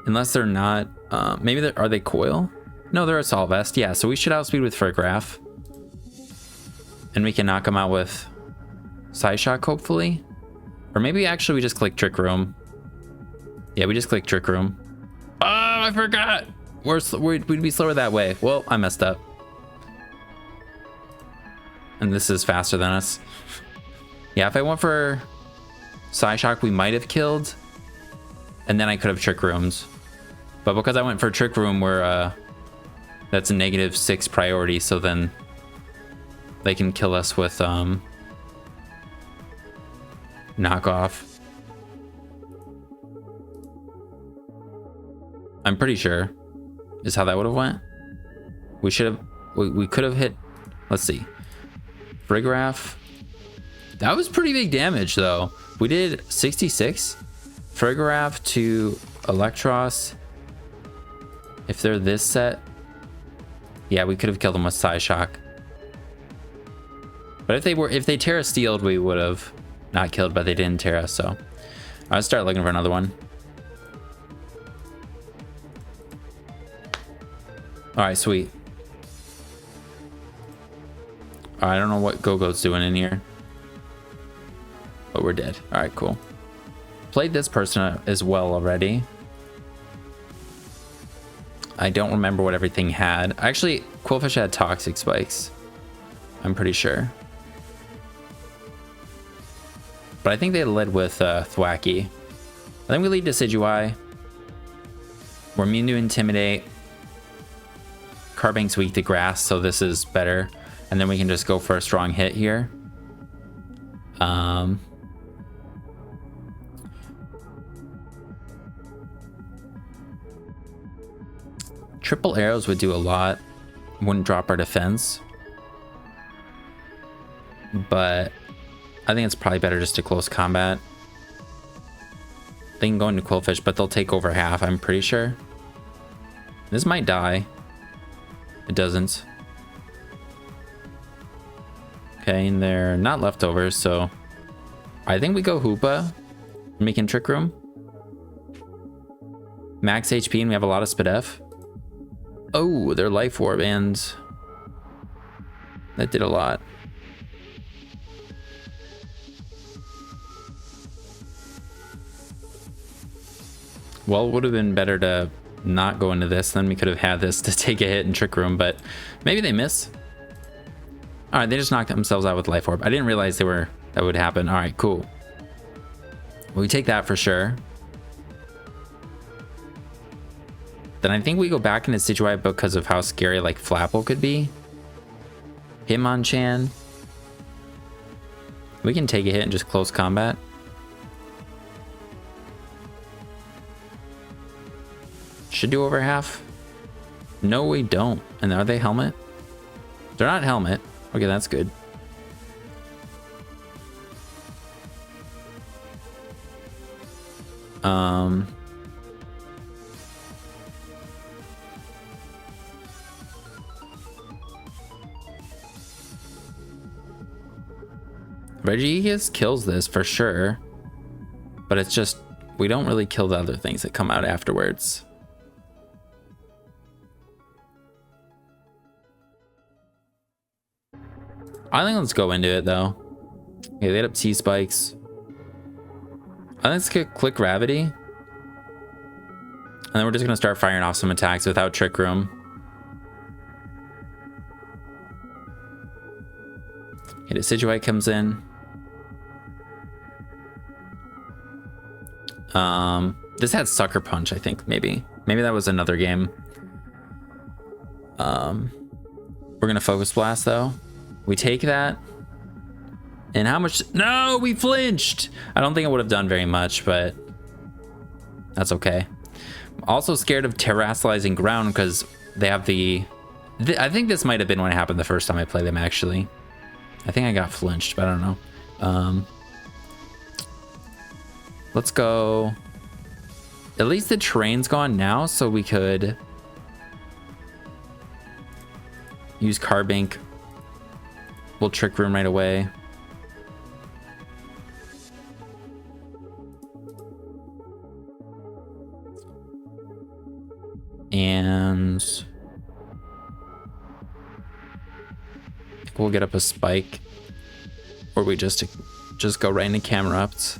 S1: Unless they're not, maybe are they Coil? No, they're Assault Vest. Yeah, so we should outspeed with Farigiraf. And we can knock them out with Psyshock, hopefully. Or maybe actually we just click Trick Room. Yeah, we just click Trick Room. Oh, I forgot. We'd be slower that way. Well, I messed up. And this is faster than us. Yeah, if I went for Psyshock, we might have killed. And then I could have Trick Rooms. But because I went for Trick Room, that's a -6 priority, so then they can kill us with knockoff. I'm pretty sure is how that would have went. We should have, we could have hit, let's see. Farigiraf. That was pretty big damage though. We did 66. Farigiraf to Electros. If they're this set, yeah, we could have killed them with Psyshock. But if they Terra Steeled, we would have not killed, but they didn't Terra, so I'll start looking for another one. All right, sweet. I don't know what Go-Go's doing in here, but we're dead. All right, cool. Played this person as well already. I don't remember what everything had. Actually, Quillfish had Toxic Spikes, I'm pretty sure. But I think they led with Thwacky. I think we lead Decidueye. We're immune to Intimidate. Carbank's weak to grass, so this is better. And then we can just go for a strong hit here. Triple arrows would do a lot. Wouldn't drop our defense. But I think it's probably better just to close combat. They can go into Quillfish, but they'll take over half, I'm pretty sure. This might die. It doesn't. Okay, and they're not leftovers, so I think we go Hoopa, making Trick Room. Max HP, and we have a lot of Spadef. Oh, their Life Orb, and that did a lot. Well, it would have been better to not go into this. Then we could have had this to take a hit in Trick Room, but maybe they miss. All right, they just knocked themselves out with Life Orb. I didn't realize that would happen. All right, cool. We take that for sure. Then I think we go back into Situai because of how scary like Flapple could be. Hitmonchan. We can take a hit and just close combat. Should do over half. No, we don't. And are they helmet? They're not helmet. Okay, that's good. Regigigas kills this for sure, but it's just we don't really kill the other things that come out afterwards. I think let's go into it though. Okay, they hit up T-Spikes. I think let's click Gravity. And then we're just gonna start firing off some attacks without Trick Room. Okay, Decidueye comes in. This had Sucker Punch, I think, maybe. Maybe that was another game. We're gonna Focus Blast though. We take that. And how much? No, we flinched. I don't think it would have done very much, but that's okay. I'm also scared of terrestrializing ground because they have I think this might have been when it happened the first time I played them, actually. I think I got flinched, but I don't know. Let's go. At least the terrain's gone now, so we could use Carbank. We'll Trick Room right away. And we'll get up a Spike, or we just go right into Camerupts.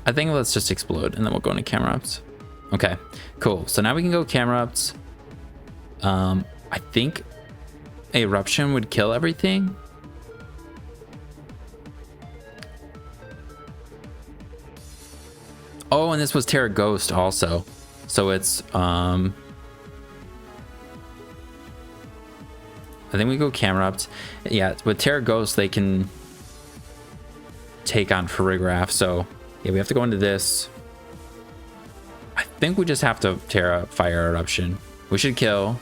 S1: I think let's just explode and then we'll go into Camerupts. Okay, cool. So now we can go Camerupts. I think Eruption would kill everything. Oh, and this was Terra Ghost also. So it's I think we go Camerupt. Yeah, with Terra Ghost they can take on Farigiraf. So yeah, we have to go into this. I think we just have to Terra Fire Eruption. We should kill.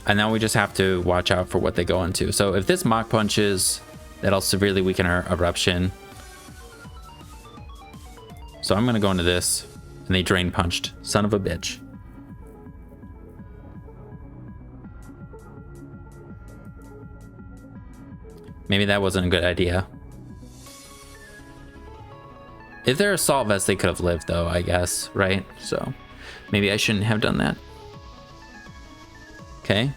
S1: And now we just have to watch out for what they go into. So if this Mach punches, that'll severely weaken our Eruption. So I'm gonna go into this, and they Drain Punched. Son of a bitch. Maybe that wasn't a good idea. If they're Assault Vest, they could have lived though, I guess, right? So maybe I shouldn't have done that. Okay.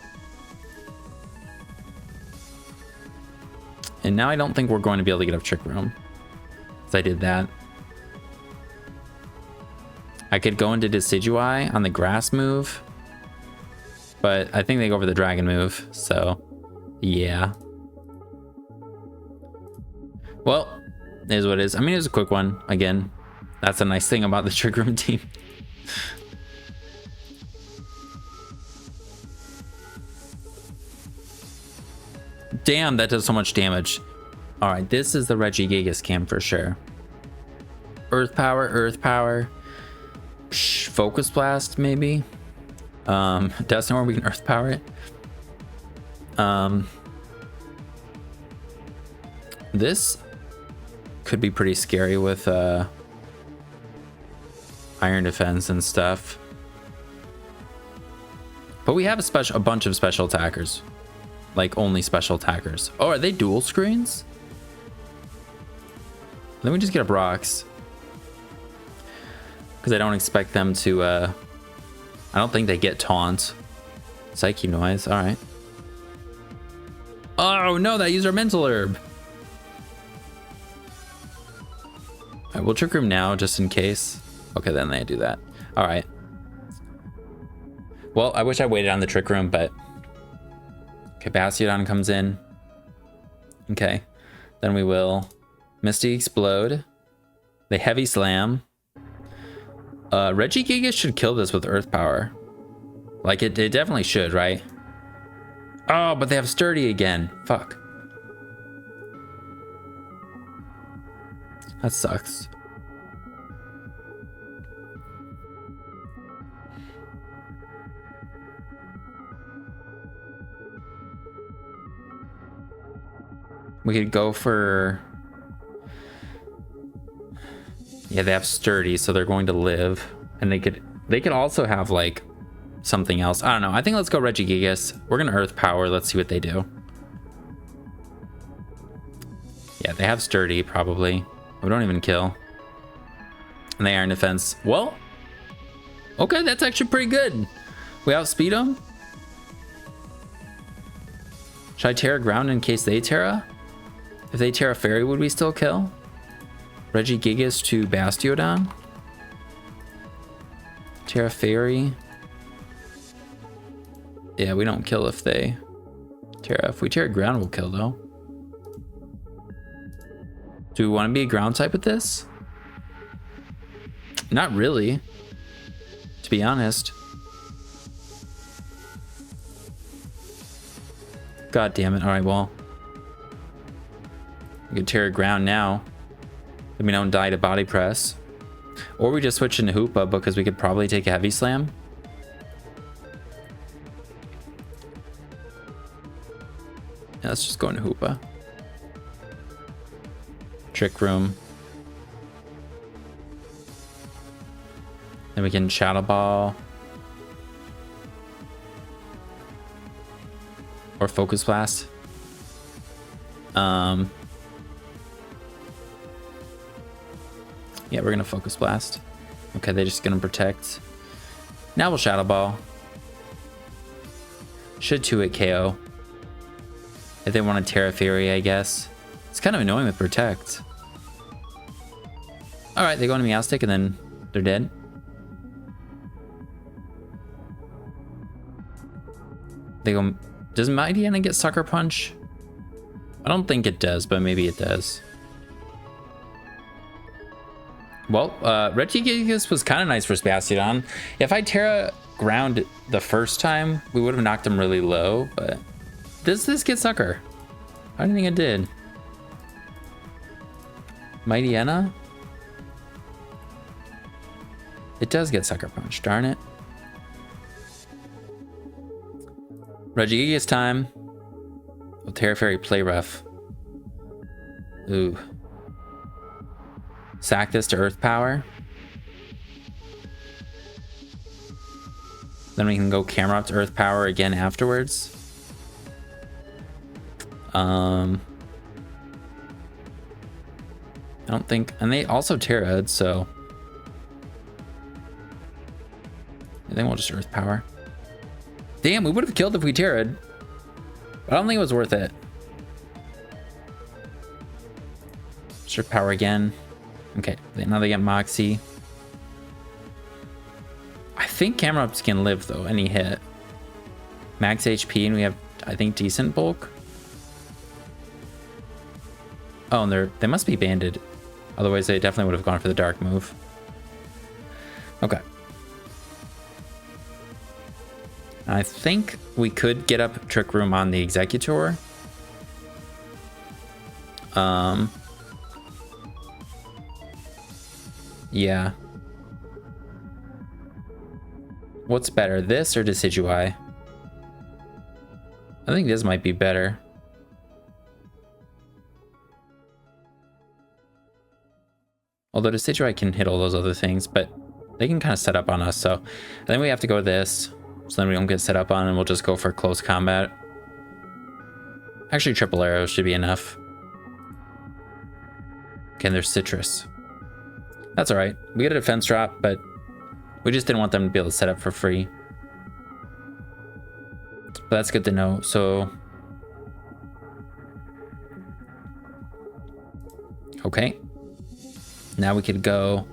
S1: And now I don't think we're going to be able to get up Trick Room, because I did that. I could go into Decidueye on the grass move, but I think they go over the dragon move, so yeah. Well, It is what it is. I mean, it was a quick one. Again, that's a nice thing about the Trick Room team. Damn, that does so much damage. All right, this is the Regigigas cam for sure. Earth power, earth power. Psh, focus blast, maybe. That's somewhere we can earth power it. This could be pretty scary with iron defense and stuff. But we have a bunch of special attackers. Like only special attackers. Oh, are they dual screens? Let me just get up rocks. Because I don't expect them to I don't think they get taunt. Psyche noise, alright. Oh no, that used our mental herb. Alright, we'll Trick Room now just in case. Okay, then they do that. Alright. Well, I wish I waited on the Trick Room, but okay, Bastiodon comes in. Okay. Then we will Misty Explode. They Heavy Slam. Regigigas should kill this with Earth Power. Like, it definitely should, right? Oh, but they have Sturdy again. Fuck. That sucks. We could go for... Yeah, they have Sturdy, so they're going to live. And they could also have, like, something else. I don't know. I think let's go Regigigas. We're going to Earth Power. Let's see what they do. Yeah, they have Sturdy, probably. We don't even kill. And they Iron Defense. Well, okay, that's actually pretty good. We outspeed them. Should I Terra Ground in case they Terra? If they Terra Fairy, would we still kill? Regigigas to Bastiodon. Terra Fairy. Yeah, we don't kill if they Terra. If we Terra Ground, we'll kill though. Do we want to be a ground type with this? Not really, to be honest. God damn it. All right, well. We can Terra Ground now. Then we don't die to Body Press. Or we just switch into Hoopa because we could probably take a Heavy Slam. Yeah, let's just go into Hoopa. Trick Room. Then we can Shadow Ball. Or Focus Blast. Yeah, we're gonna Focus Blast. Okay, they're just gonna protect. Now we'll Shadow Ball. Should 2-hit KO. If they want a Terra Fairy, I guess. It's kind of annoying with Protect. Alright, they go into Meowstic and then they're dead. They go... Does Mightyena get Sucker Punch? I don't think it does, but maybe it does. Well, Regigigas was kind of nice for Bastiodon. If I Terra Ground the first time, we would have knocked him really low, but... Does this get Sucker? I don't think it did. Mightyena? It does get Sucker Punch, darn it. Regigigas time. Will Terra Fairy play rough? Ooh. Sack this to Earth Power. Then we can go Camera Up to Earth Power again afterwards. I don't think... And they also Terra'd, so... I think we'll just Earth Power. Damn, we would have killed if we Terra'd. I don't think it was worth it. Earth Power again. Okay, now they get Moxie. I think Camera Ups can live, though, any hit. Max HP, and we have, I think, decent bulk. Oh, and they must be banded. Otherwise, they definitely would have gone for the dark move. Okay. I think we could get up Trick Room on the Executor. Yeah. What's better, this or Decidueye? I think this might be better. Although Decidueye can hit all those other things, but they can kind of set up on us, so I think we have to go with this. So then we don't get set up on and we'll just go for close combat. Actually, triple arrow should be enough. Okay, there's Citrus. That's all right. We get a defense drop, but we just didn't want them to be able to set up for free. But that's good to know. So, okay. Now we could go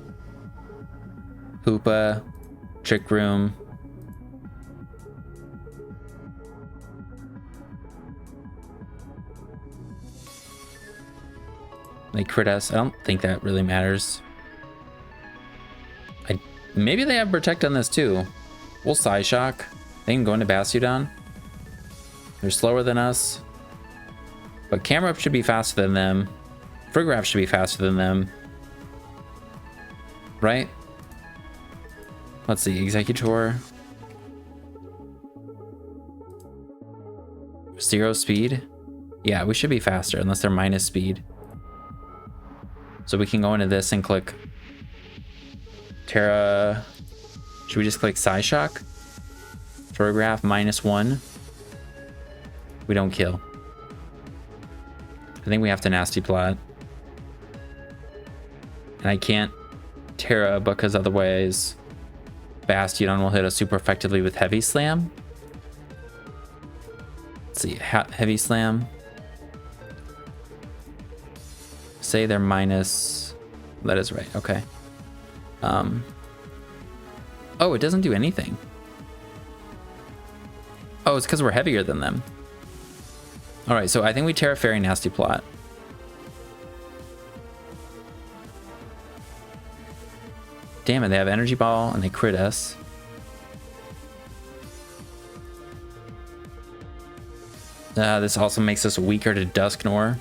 S1: Hoopa, Trick Room. They crit us. I don't think that really matters. Maybe they have Protect on this too. We'll Psy Shock. They can go into Bastiodon. They're slower than us. But Camerupt should be faster than them. Frigoraph should be faster than them. Right? Let's see. Executor. 0 speed? Yeah, we should be faster unless they're minus speed. So we can go into this and click Terra. Should we just click Psy Shock? Photograph -1. We don't kill. I think we have to Nasty Plot. And I can't Terra because otherwise Bastiodon will hit us super effectively with Heavy Slam. Let's see, Heavy Slam. Say they're minus. That is right. Okay. Oh, it doesn't do anything. Oh, it's because we're heavier than them. All right, so I think we Terra Fairy Nasty Plot. Damn it, they have Energy Ball and they crit us. This also makes us weaker to Dusknoir.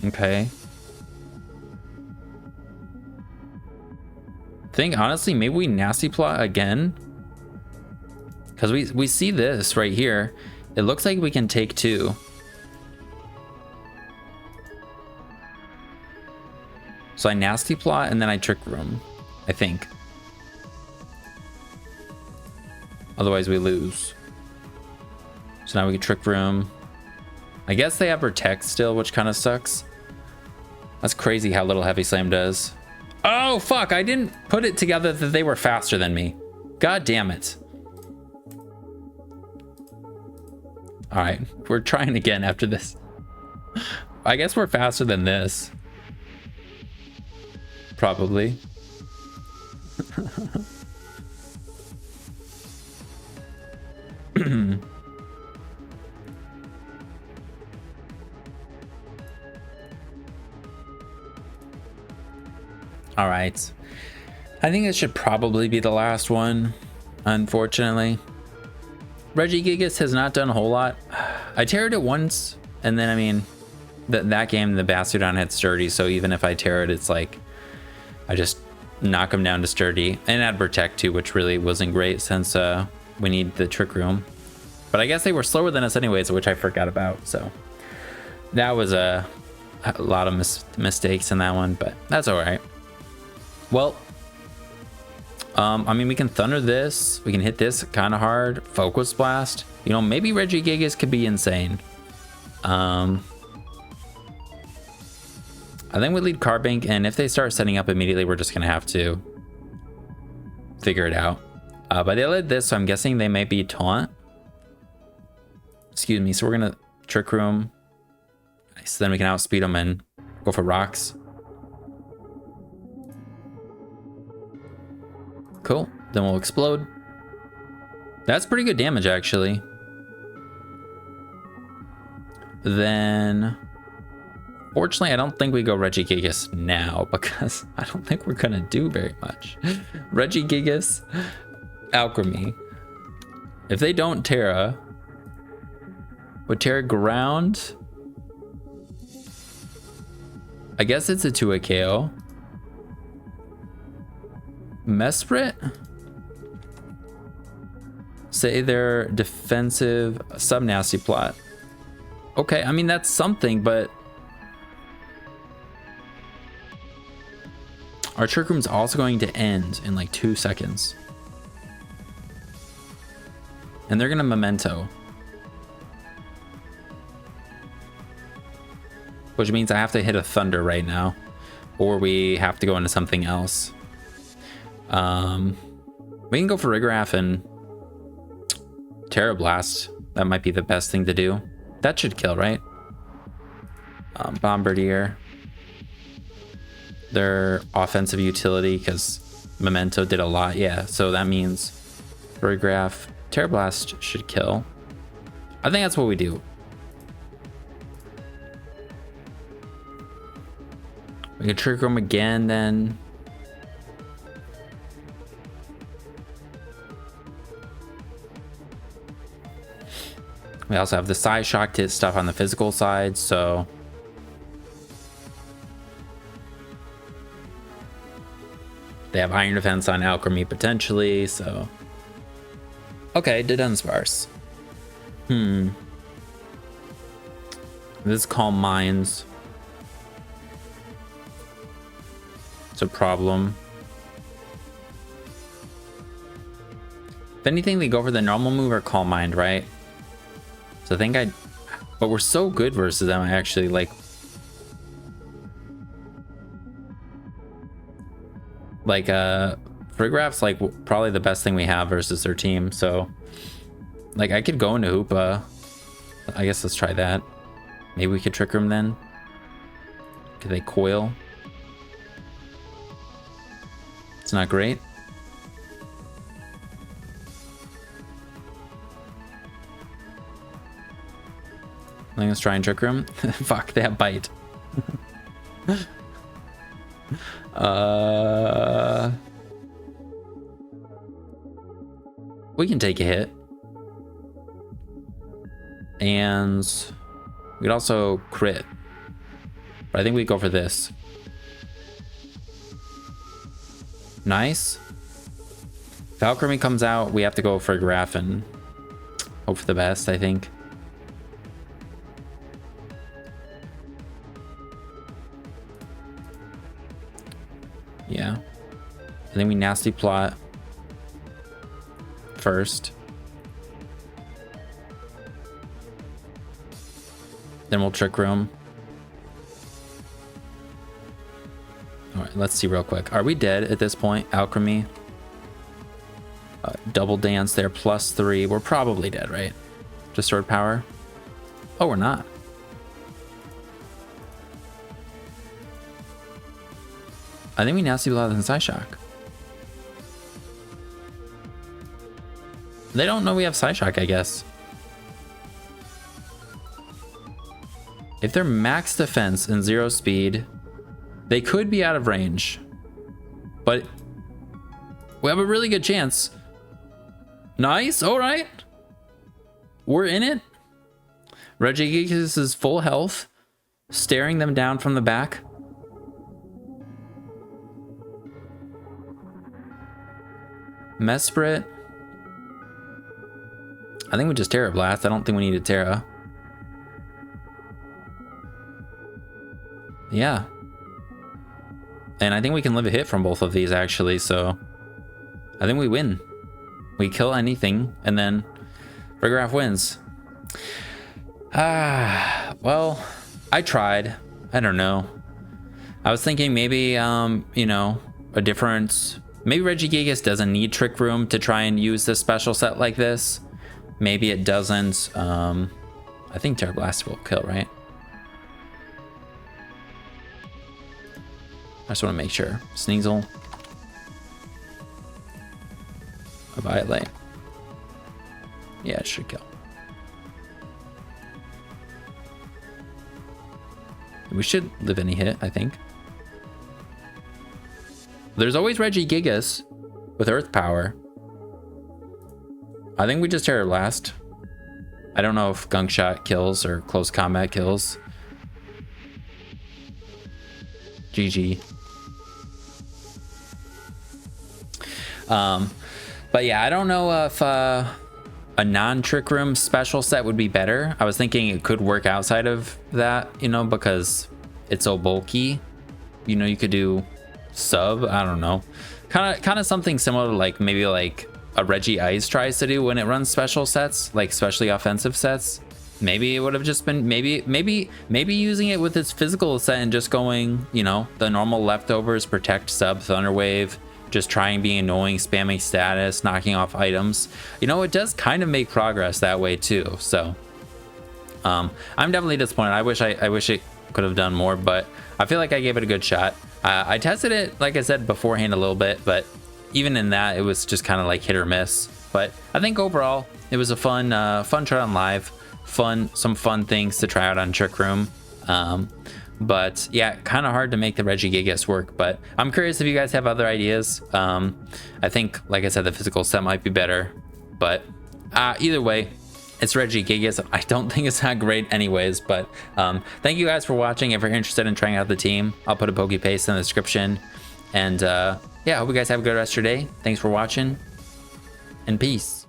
S1: Okay. Think honestly, maybe we Nasty Plot again. Because we see this right here. It looks like we can take 2. So I Nasty Plot and then I Trick Room, I think. Otherwise we lose. So now we can Trick Room. I guess they have Protect still, which kind of sucks. That's crazy how little Heavy Slam does. Oh, fuck. I didn't put it together that they were faster than me. God damn it. All right. We're trying again after this. I guess we're faster than this. Probably. All right. I think this should probably be the last one, unfortunately. Regigigas has not done a whole lot. I Terra'd it once, and then, I mean, that game, the Bastiodon had Sturdy, so even if I Terra'd, it's like, I just knock him down to Sturdy. And add Protect too, which really wasn't great since we need the Trick Room. But I guess they were slower than us anyways, which I forgot about, so. That was a lot of mistakes in that one, but that's all right. Well, I mean, we can Thunder this. We can hit this kind of hard. Focus Blast. You know, maybe Regigigas could be insane. I think we lead Carbink, and if they start setting up immediately, we're just going to have to figure it out. But they led this, so I'm guessing they may be Taunt. Excuse me. So we're going to Trick Room. Nice. Then we can outspeed them and go for Rocks. Cool. Then we'll Explode. That's pretty good damage, actually. Then Fortunately, I don't think we go Regigigas now because I don't think we're gonna do very much. Regigigas, Alchemy. If they don't Terra, would Terra ground? I guess it's a 2-hit KO. Mesprit? Say they're defensive sub-nasty plot. Okay, I mean that's something, but our Trick Room's also going to end in like 2 seconds. And they're gonna Memento. Which means I have to hit a Thunder right now. Or we have to go into something else. We can go for Rigraph and Terra Blast. That might be the best thing to do. That should kill, right? Bombardier. Their offensive utility, because Memento did a lot. Yeah, so that means Rigraph, Terra Blast should kill. I think that's what we do. We can Trick Room again then. We also have the Psy Shock to hit stuff on the physical side, so they have Iron Defense on Alchemy potentially, so okay, did Dunsparce. This is Calm Minds. It's a problem. If anything, they go for the normal move or Calm Mind, right? So I think but we're so good versus them. I actually like Rigraph's like probably the best thing we have versus their team. So like I could go into Hoopa. I guess let's try that. Maybe we could Trick Room then. Could they coil? It's not great. I think let's try and Trick Room. Fuck, they have Bite. We can take a hit. And we could also crit. But I think we go for this. Nice. If Alchemy comes out, we have to go for Graph and hope for the best, I think. Yeah. I think we Nasty Plot first. Then we'll Trick Room. Alright, let's see real quick. Are we dead at this point? Alchemy. Double Dance there, +3. We're probably dead, right? Just Sword Power. Oh, we're not. I think we Nasty Plot than Psyshock. They don't know we have Psyshock, I guess. If they're max defense and 0 speed, they could be out of range. But we have a really good chance. Nice, all right. We're in it. Regigigas is full health, staring them down from the back. Mesprit. I think we just Terra Blast. I don't think we need a Terra. Yeah. And I think we can live a hit from both of these actually, so I think we win. We kill anything and then Rigraph wins. Well, I tried. I don't know. I was thinking maybe you know, a different, maybe Regigigas doesn't need Trick Room to try and use this special set like this. Maybe it doesn't. I think Terra Blast will kill, right? I just want to make sure. Sneasel. A Violet. Yeah, it should kill. We should live any hit, I think. There's always Regigigas with Earth Power. I think we just Terror Blast. I don't know if Gunk Shot kills or Close Combat kills. GG. But yeah, I don't know if a non-Trick Room special set would be better. I was thinking it could work outside of that, you know, because it's so bulky. You know, you could do sub, I don't know. Kind of something similar to like maybe like a Reggie Ice tries to do when it runs special sets, like especially offensive sets. Maybe it would have just been maybe using it with its physical set and just going, you know, the normal leftovers, protect, sub, Thunderwave, just trying being annoying, spamming status, knocking off items. You know, it does kind of make progress that way too. So I'm definitely disappointed. I wish it could have done more, but I feel like I gave it a good shot. I tested it, like I said beforehand, a little bit, but even in that, it was just kind of like hit or miss. But I think overall, it was a fun try on live, some fun things to try out on Trick Room. But yeah, kind of hard to make the Regigigas work. But I'm curious if you guys have other ideas. I think, like I said, the physical set might be better. But either way, it's Regigigas. I don't think it's that great anyways. But thank you guys for watching. If you're interested in trying out the team, I'll put a Pokepaste in the description. And yeah, I hope you guys have a good rest of your day. Thanks for watching, and peace.